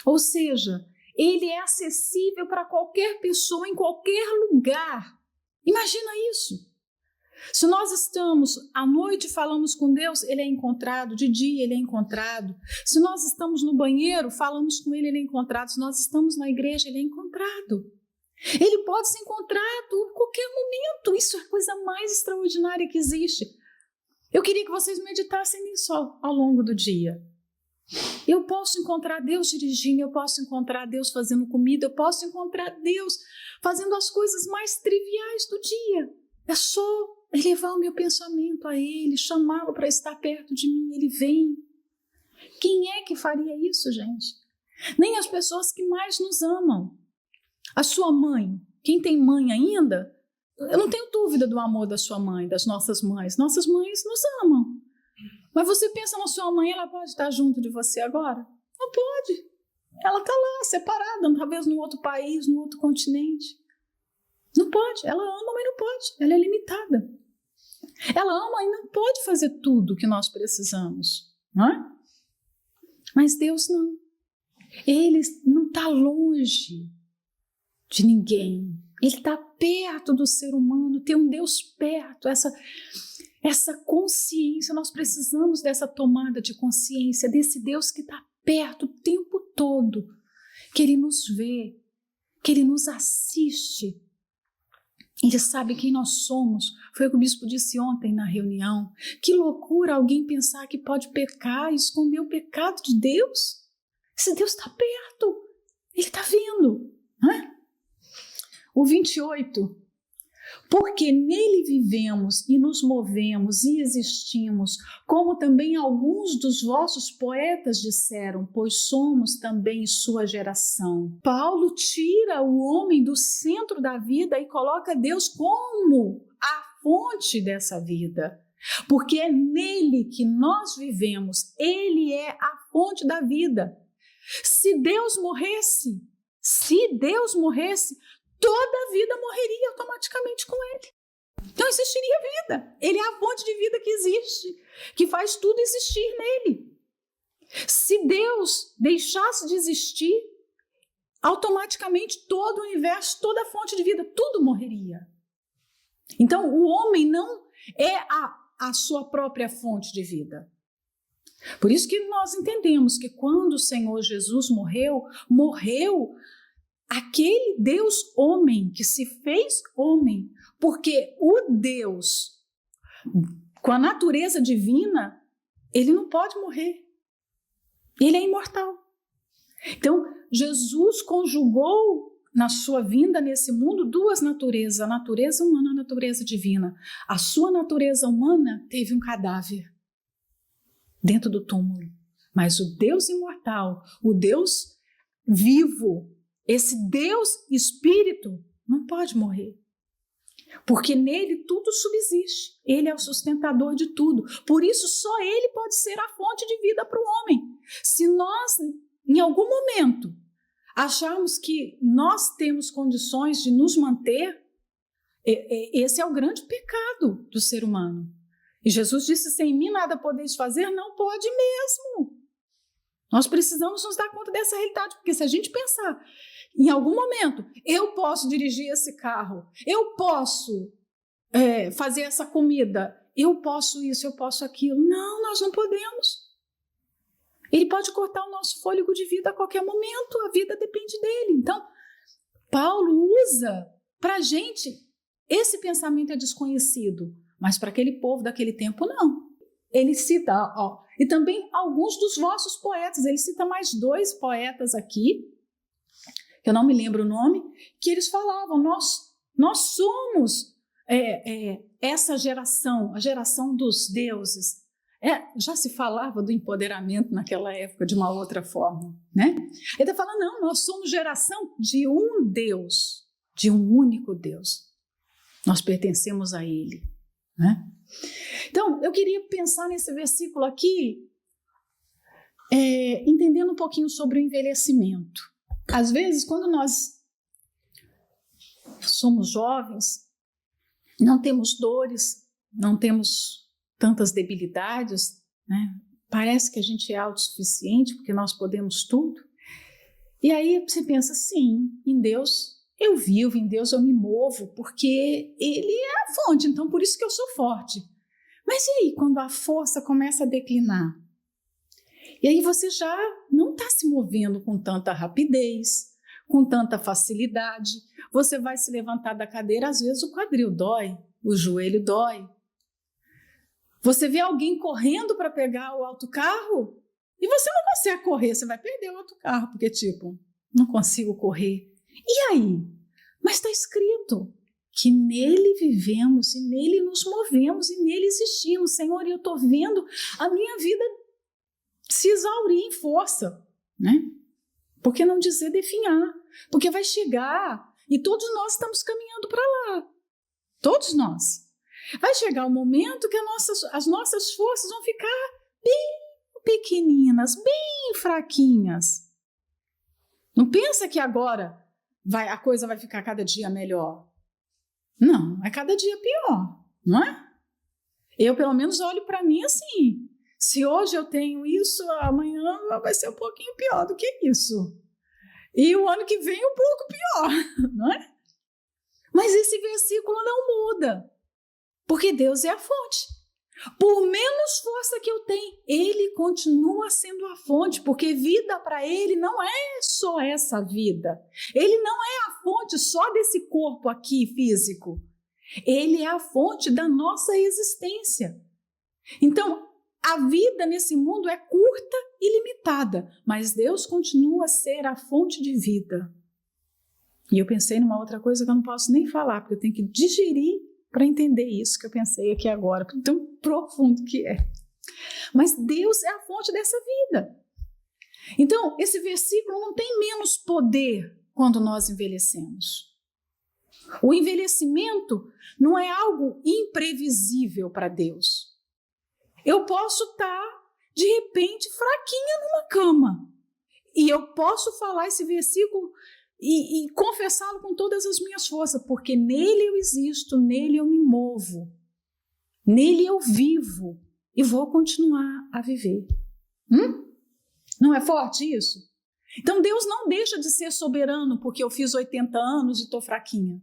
Ou seja, ele é acessível para qualquer pessoa, em qualquer lugar. Imagina isso! Se nós estamos à noite e falamos com Deus, ele é encontrado, de dia ele é encontrado. Se nós estamos no banheiro, falamos com ele, ele é encontrado. Se nós estamos na igreja, ele é encontrado. Ele pode ser encontrado em qualquer momento. Isso é a coisa mais extraordinária que existe. Eu queria que vocês meditassem nisso ao longo do dia. Eu posso encontrar Deus dirigindo, eu posso encontrar Deus fazendo comida, eu posso encontrar Deus fazendo as coisas mais triviais do dia. É só elevar o meu pensamento a Ele, chamá-lo para estar perto de mim, Ele vem. Quem é que faria isso, gente? Nem as pessoas que mais nos amam. A sua mãe, quem tem mãe ainda, eu não tenho dúvida do amor da sua mãe, das nossas mães. Nossas mães nos amam. Mas você pensa na sua mãe, ela pode estar junto de você agora? Não pode. Ela está lá, separada, talvez num outro país, num outro continente. Não pode. Ela ama, mas não pode. Ela é limitada. Ela ama e não pode fazer tudo o que nós precisamos, não é? Mas Deus não. Ele não está longe de ninguém. Ele está perto do ser humano. Tem um Deus perto. Essa consciência, nós precisamos dessa tomada de consciência, desse Deus que está perto o tempo todo, que Ele nos vê, que Ele nos assiste. Ele sabe quem nós somos. Foi o que o bispo disse ontem na reunião. Que loucura alguém pensar que pode pecar e esconder o pecado de Deus. Esse Deus está perto. Ele está vendo. Não é? O 28. Porque nele vivemos e nos movemos e existimos, como também alguns dos vossos poetas disseram, pois somos também sua geração. Paulo tira o homem do centro da vida e coloca Deus como a fonte dessa vida. Porque é nele que nós vivemos, ele é a fonte da vida. Se Deus morresse, toda a vida morreria automaticamente com ele. Não existiria vida. Ele é a fonte de vida que existe, que faz tudo existir nele. Se Deus deixasse de existir, automaticamente todo o universo, toda a fonte de vida, tudo morreria. Então, o homem não é a sua própria fonte de vida. Por isso que nós entendemos que quando o Senhor Jesus morreu aquele Deus homem que se fez homem, porque o Deus, com a natureza divina, ele não pode morrer. Ele é imortal. Então, Jesus conjugou na sua vinda nesse mundo duas naturezas, a natureza humana e a natureza divina. A sua natureza humana teve um cadáver dentro do túmulo, mas o Deus imortal, o Deus vivo, esse Deus Espírito não pode morrer, porque nele tudo subsiste, ele é o sustentador de tudo, por isso só ele pode ser a fonte de vida para o homem. Se nós, em algum momento, acharmos que nós temos condições de nos manter, esse é o grande pecado do ser humano. E Jesus disse, sem mim nada podeis fazer, não pode mesmo. Nós precisamos nos dar conta dessa realidade, porque se a gente pensar, em algum momento, eu posso dirigir esse carro, eu posso fazer essa comida, eu posso isso, eu posso aquilo. Não, nós não podemos. Ele pode cortar o nosso fôlego de vida a qualquer momento, a vida depende dele. Então, Paulo usa para a gente, esse pensamento é desconhecido, mas para aquele povo daquele tempo, não. Ele cita, e também alguns dos vossos poetas, ele cita mais 2 poetas aqui, que eu não me lembro o nome, que eles falavam, nós somos essa geração, a geração dos deuses. Já se falava do empoderamento naquela época de uma outra forma, né? Ele está falando, não, nós somos geração de um Deus, de um único Deus. Nós pertencemos a Ele. né? Então, eu queria pensar nesse versículo aqui, entendendo um pouquinho sobre o envelhecimento. Às vezes, quando nós somos jovens, não temos dores, não temos tantas debilidades, né? Parece que a gente é autossuficiente porque nós podemos tudo. E aí você pensa, sim, em Deus eu vivo, em Deus eu me movo, porque Ele é a fonte, então por isso que eu sou forte. Mas e aí, quando a força começa a declinar? E aí você já não está se movendo com tanta rapidez, com tanta facilidade. Você vai se levantar da cadeira, às vezes o quadril dói, o joelho dói. Você vê alguém correndo para pegar o autocarro e você não consegue correr, você vai perder o autocarro, porque não consigo correr. E aí? Mas está escrito que nele vivemos e nele nos movemos e nele existimos. Senhor, eu estou vendo a minha vida se exaurir em força, né? Por que não dizer definhar? Porque vai chegar e todos nós estamos caminhando para lá. Todos nós. Vai chegar o momento que as nossas forças vão ficar bem pequeninas, bem fraquinhas. Não pensa que agora a coisa vai ficar cada dia melhor. Não, é cada dia pior, não é? Eu, pelo menos, olho para mim assim. Se hoje eu tenho isso, amanhã vai ser um pouquinho pior do que isso. E o ano que vem um pouco pior, não é? Mas esse versículo não muda, porque Deus é a fonte. Por menos força que eu tenho, Ele continua sendo a fonte, porque vida para Ele não é só essa vida. Ele não é a fonte só desse corpo aqui físico. Ele é a fonte da nossa existência. Então, a vida nesse mundo é curta e limitada, mas Deus continua a ser a fonte de vida. E eu pensei numa outra coisa que eu não posso nem falar, porque eu tenho que digerir para entender isso que eu pensei aqui agora, tão profundo que é. Mas Deus é a fonte dessa vida. Então, esse versículo não tem menos poder quando nós envelhecemos. O envelhecimento não é algo imprevisível para Deus. Eu posso estar, de repente, fraquinha numa cama. E eu posso falar esse versículo e confessá-lo com todas as minhas forças, porque nele eu existo, nele eu me movo, nele eu vivo e vou continuar a viver. Não é forte isso? Então Deus não deixa de ser soberano porque eu fiz 80 anos e estou fraquinha.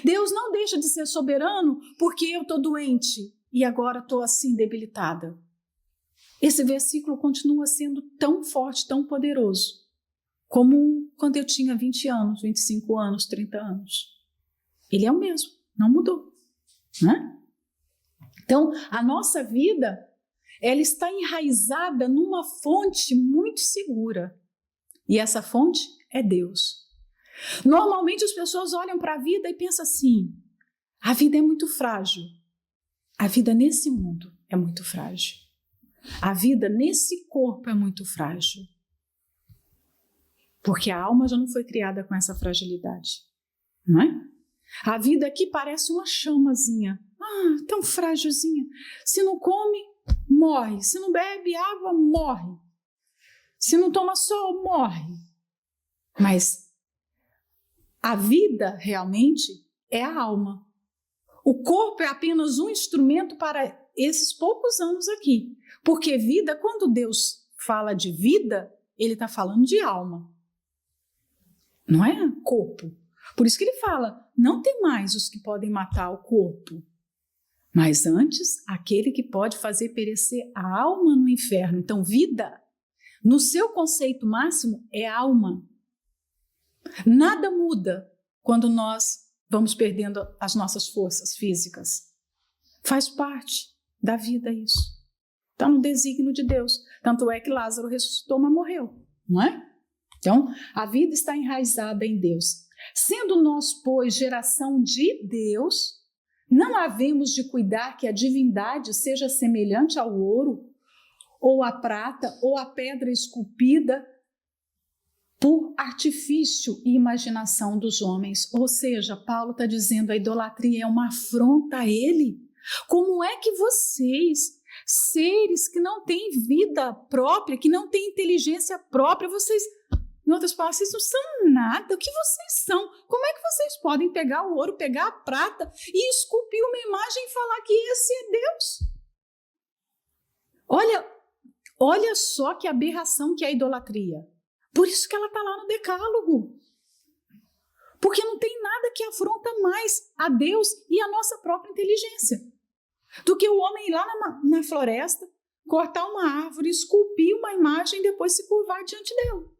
Deus não deixa de ser soberano porque eu estou doente e agora estou assim debilitada. Esse versículo continua sendo tão forte, tão poderoso, como quando eu tinha 20 anos, 25 anos, 30 anos. Ele é o mesmo, não mudou, né? Então, a nossa vida, ela está enraizada numa fonte muito segura. E essa fonte é Deus. Normalmente as pessoas olham para a vida e pensam assim, a vida é muito frágil. A vida nesse mundo é muito frágil. A vida nesse corpo é muito frágil. Porque a alma já não foi criada com essa fragilidade, não é? A vida aqui parece uma chamazinha, tão frágilzinha. Se não come, morre. Se não bebe água, morre. Se não toma sol, morre. Mas a vida realmente é a alma. O corpo é apenas um instrumento para esses poucos anos aqui. Porque vida, quando Deus fala de vida, Ele está falando de alma. Não é corpo. Por isso que ele fala, não tem mais os que podem matar o corpo, mas antes aquele que pode fazer perecer a alma no inferno. Então, vida, no seu conceito máximo, é alma. Nada muda quando nós vamos perdendo as nossas forças físicas. Faz parte da vida isso. Está no desígnio de Deus. Tanto é que Lázaro ressuscitou, mas morreu, não é? Então, a vida está enraizada em Deus. Sendo nós, pois, geração de Deus, não havemos de cuidar que a divindade seja semelhante ao ouro, ou à prata, ou à pedra esculpida por artifício e imaginação dos homens. Ou seja, Paulo está dizendo que a idolatria é uma afronta a ele. Como é que vocês, seres que não têm vida própria, que não têm inteligência própria, vocês, em outras palavras, vocês não são nada. O que vocês são? Como é que vocês podem pegar o ouro, pegar a prata e esculpir uma imagem e falar que esse é Deus? Olha só que aberração que é a idolatria. Por isso que ela está lá no Decálogo. Porque não tem nada que afronta mais a Deus e a nossa própria inteligência do que o homem ir lá na floresta, cortar uma árvore, esculpir uma imagem e depois se curvar diante dela.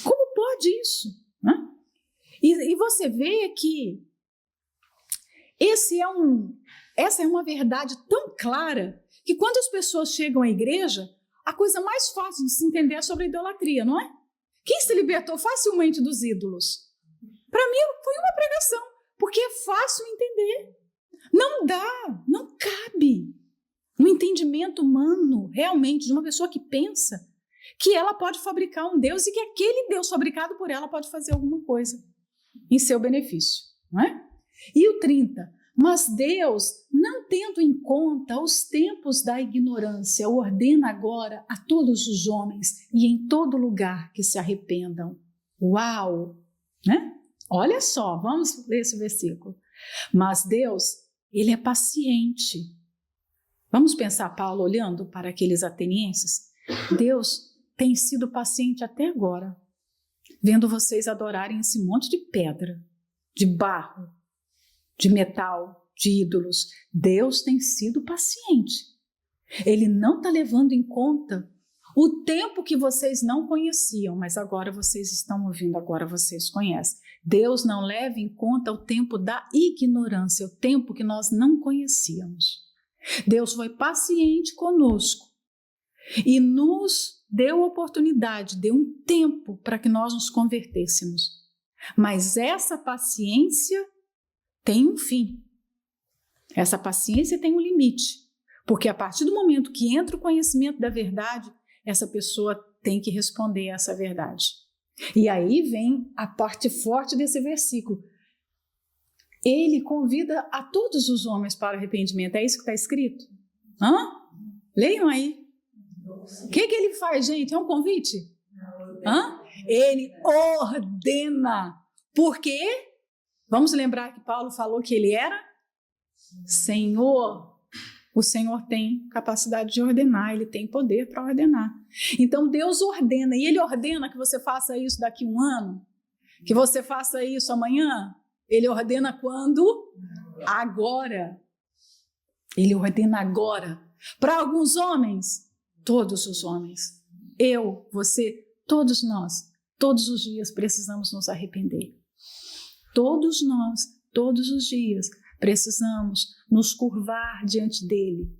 Como pode isso? Né? E você vê que essa é uma verdade tão clara que quando as pessoas chegam à igreja, a coisa mais fácil de se entender é sobre a idolatria, não é? Quem se libertou facilmente dos ídolos? Para mim foi uma pregação, porque é fácil entender. Não dá, não cabe no entendimento humano, realmente, de uma pessoa que pensa que ela pode fabricar um Deus e que aquele Deus fabricado por ela pode fazer alguma coisa em seu benefício, não é? E o 30, mas Deus, não tendo em conta os tempos da ignorância, ordena agora a todos os homens e em todo lugar que se arrependam. Uau! Né? Olha só, vamos ler esse versículo. Mas Deus, ele é paciente. Vamos pensar Paulo olhando para aqueles atenienses? Deus tem sido paciente até agora, vendo vocês adorarem esse monte de pedra, de barro, de metal, de ídolos. Deus tem sido paciente. Ele não está levando em conta o tempo que vocês não conheciam, mas agora vocês estão ouvindo, agora vocês conhecem. Deus não leva em conta o tempo da ignorância, o tempo que nós não conhecíamos. Deus foi paciente conosco e nos deu oportunidade, deu um tempo para que nós nos convertêssemos. Mas essa paciência tem um fim. Essa paciência tem um limite, porque a partir do momento que entra o conhecimento da verdade, essa pessoa tem que responder a essa verdade. E aí vem a parte forte desse versículo. Ele convida a todos os homens para o arrependimento. É isso que está escrito? Leiam aí. O que ele faz, gente? É um convite? Ele ordena. Por quê? Vamos lembrar que Paulo falou que ele era Senhor. O Senhor tem capacidade de ordenar, ele tem poder para ordenar. Então Deus ordena, e ele ordena que você faça isso daqui a um ano, que você faça isso amanhã. Ele ordena quando? Agora. Ele ordena agora. Para alguns homens, todos os homens, eu, você, todos nós, todos os dias precisamos nos arrepender. Todos nós, todos os dias, precisamos nos curvar diante dele.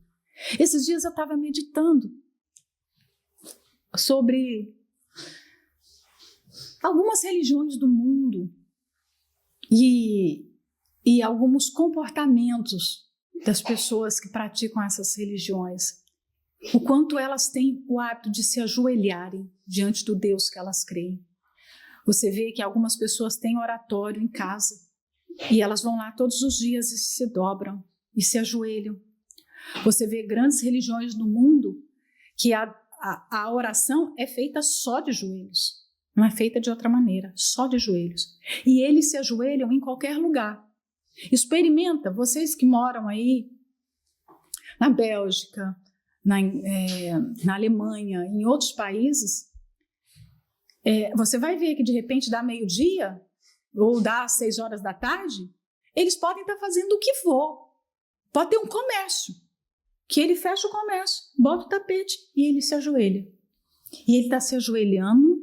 Esses dias eu estava meditando sobre algumas religiões do mundo e alguns comportamentos das pessoas que praticam essas religiões. O quanto elas têm o hábito de se ajoelharem diante do Deus que elas creem. Você vê que algumas pessoas têm oratório em casa e elas vão lá todos os dias e se dobram e se ajoelham. Você vê grandes religiões no mundo que a oração é feita só de joelhos. Não é feita de outra maneira, só de joelhos. E eles se ajoelham em qualquer lugar. Experimenta, vocês que moram aí na Bélgica, na Alemanha, em outros países, você vai ver que de repente dá meio-dia ou dá 6 horas da tarde, eles podem estar fazendo o que for. Pode ter um comércio, que ele fecha o comércio, bota o tapete e ele se ajoelha. E ele está se ajoelhando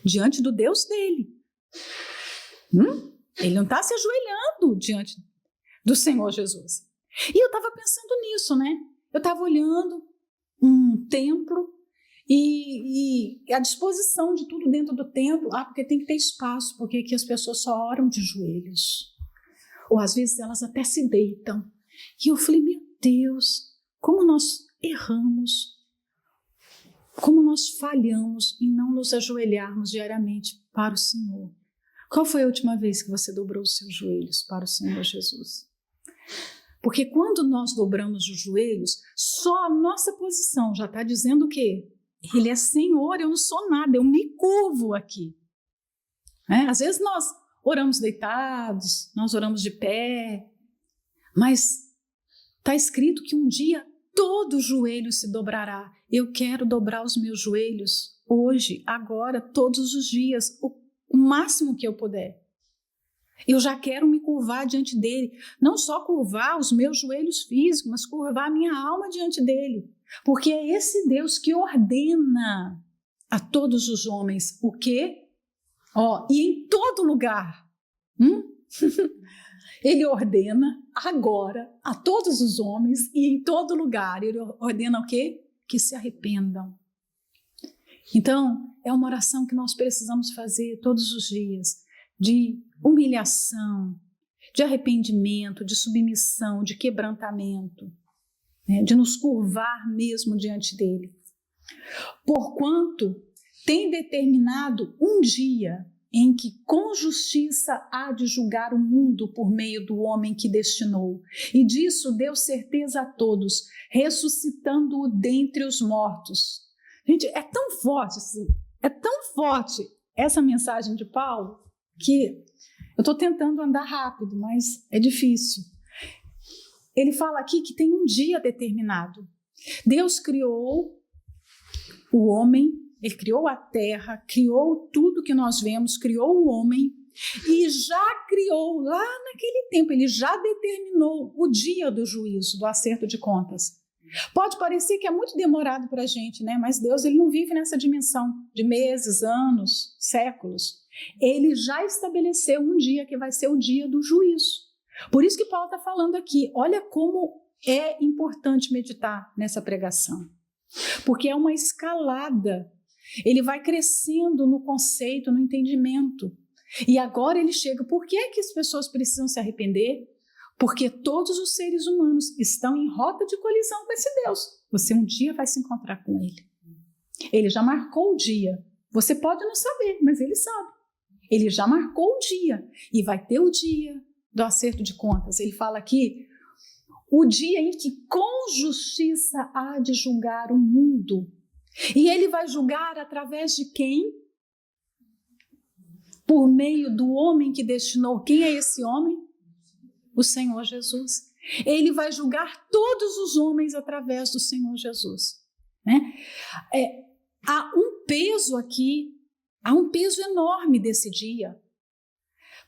diante do Deus dele. Ele não está se ajoelhando diante do Senhor Jesus. E eu estava pensando nisso, né? Eu estava olhando um templo e a disposição de tudo dentro do templo, porque tem que ter espaço, porque aqui as pessoas só oram de joelhos. Ou às vezes elas até se deitam. E eu falei, meu Deus, como nós erramos, como nós falhamos em não nos ajoelharmos diariamente para o Senhor. Qual foi a última vez que você dobrou os seus joelhos para o Senhor Jesus? Porque quando nós dobramos os joelhos, só a nossa posição já está dizendo o quê? Ele é Senhor, eu não sou nada, eu me curvo aqui. Às vezes nós oramos deitados, nós oramos de pé, mas está escrito que um dia todo joelho se dobrará. Eu quero dobrar os meus joelhos hoje, agora, todos os dias, o máximo que eu puder. Eu já quero me curvar diante dele, não só curvar os meus joelhos físicos, mas curvar a minha alma diante dele. Porque é esse Deus que ordena a todos os homens o quê? E em todo lugar. Ele ordena agora a todos os homens e em todo lugar. Ele ordena o quê? Que se arrependam. Então, é uma oração que nós precisamos fazer todos os dias, de humilhação, de arrependimento, de submissão, de quebrantamento, né? De nos curvar mesmo diante dele. Porquanto tem determinado um dia em que com justiça há de julgar o mundo por meio do homem que destinou. E disso deu certeza a todos, ressuscitando-o dentre os mortos. Gente, é tão forte essa mensagem de Paulo, que eu estou tentando andar rápido, mas é difícil. Ele fala aqui que tem um dia determinado. Deus criou o homem, ele criou a terra, criou tudo que nós vemos, criou o homem e já criou, lá naquele tempo, ele já determinou o dia do juízo, do acerto de contas. Pode parecer que é muito demorado para a gente, né? Mas Deus, ele não vive nessa dimensão de meses, anos, séculos. Ele já estabeleceu um dia que vai ser o dia do juízo. Por isso que Paulo está falando aqui. Olha como é importante meditar nessa pregação. Porque é uma escalada. Ele vai crescendo no conceito, no entendimento. E agora ele chega. Por que é que as pessoas precisam se arrepender? Porque todos os seres humanos estão em rota de colisão com esse Deus. Você um dia vai se encontrar com ele. Ele já marcou o dia. Você pode não saber, mas ele sabe. Ele já marcou o dia. E vai ter o dia do acerto de contas. Ele fala aqui, o dia em que com justiça há de julgar o mundo. E ele vai julgar através de quem? Por meio do homem que destinou. Quem é esse homem? O Senhor Jesus. Ele vai julgar todos os homens através do Senhor Jesus. Né? Há um peso aqui, há um peso enorme desse dia.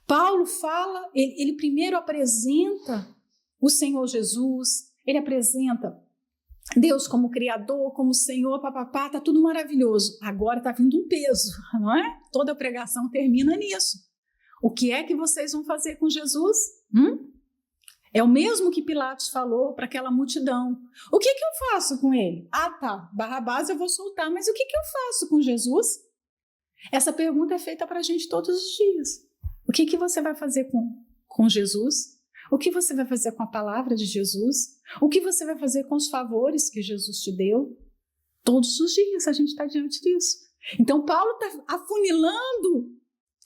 Paulo fala, ele primeiro apresenta o Senhor Jesus, ele apresenta Deus como Criador, como Senhor, papapá, está tudo maravilhoso. Agora está vindo um peso, não é? Toda a pregação termina nisso. O que é que vocês vão fazer com Jesus? É o mesmo que Pilatos falou para aquela multidão. O que eu faço com ele? Ah, tá, Barrabás eu vou soltar, mas o que eu faço com Jesus? Essa pergunta é feita para a gente todos os dias. O que você vai fazer com Jesus? O que você vai fazer com a palavra de Jesus? O que você vai fazer com os favores que Jesus te deu? Todos os dias a gente está diante disso. Então Paulo está afunilando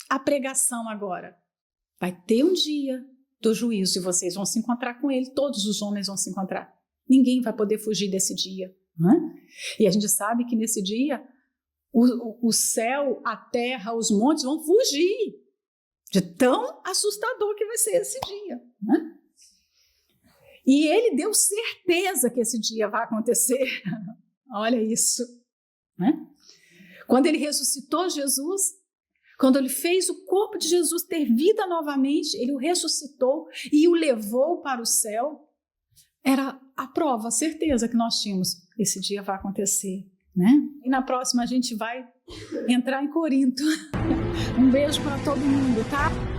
a pregação agora. Vai ter um dia do juízo e vocês vão se encontrar com ele, todos os homens vão se encontrar. Ninguém vai poder fugir desse dia. E a gente sabe que nesse dia o céu, a terra, os montes vão fugir de tão assustador que vai ser esse dia. E ele deu certeza que esse dia vai acontecer. Olha isso. Quando ele ressuscitou Jesus, quando ele fez o corpo de Jesus ter vida novamente, ele o ressuscitou e o levou para o céu, era a prova, a certeza que nós tínhamos. Esse dia vai acontecer, né? E na próxima a gente vai entrar em Corinto. Um beijo para todo mundo, tá?